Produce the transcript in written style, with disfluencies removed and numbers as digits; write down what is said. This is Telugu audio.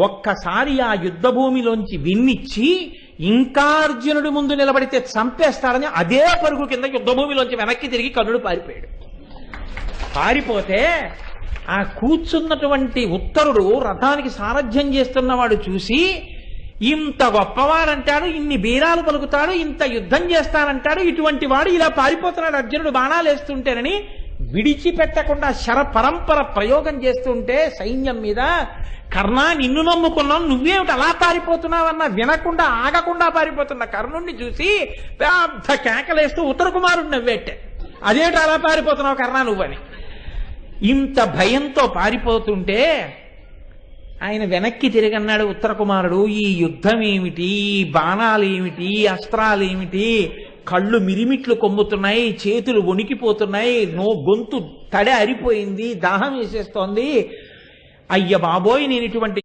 ఒక్కసారి ఆ యుద్ధ భూమిలోంచి విన్నిచ్చి ఇంకా అర్జునుడి ముందు నిలబడితే చంపేస్తాడని అదే పరుగు కింద యుద్ధ భూమిలోంచి వెనక్కి తిరిగి కర్ణుడు పారిపోయాడు. పారిపోతే ఆ కూర్చున్నటువంటి ఉత్తరుడు రథానికి సారథ్యం చేస్తున్నవాడు చూసి, ఇంత గొప్పవాడంటాడు, ఇన్ని బీరాలు పలుకుతాడు, ఇంత యుద్ధం చేస్తానంటాడు, ఇటువంటి వాడు ఇలా పారిపోతున్నాడు అర్జునుడు బాణాలు వేస్తుంటేనని విడిచిపెట్టకుండా శర పరంపర ప్రయోగం చేస్తుంటే సైన్యం మీద, కర్ణ నిన్ను నమ్ముకున్నాం, నువ్వేమిటి అలా పారిపోతున్నావన్నా వినకుండా ఆగకుండా పారిపోతున్న కర్ణుణ్ణి చూసి పెద్ద కేకలేస్తూ ఉత్తర కుమారుడు నవ్వేట్టే, అదేమిటి అలా పారిపోతున్నావు కర్ణ నువ్వని. ఇంత భయంతో పారిపోతుంటే ఆయన వెనక్కి తిరిగన్నాడు ఉత్తర కుమారుడు, ఈ యుద్ధం ఏమిటి, ఈ బాణాలు ఏమిటి, అస్త్రాలు ఏమిటి, కళ్ళు మిరిమిట్లు కొమ్ముతున్నాయి, చేతులు వణికిపోతున్నాయి, గొంతు తడి అరిపోయింది, దాహం వేసేస్తోంది, అయ్య బాబోయ్ నేను ఇటువంటి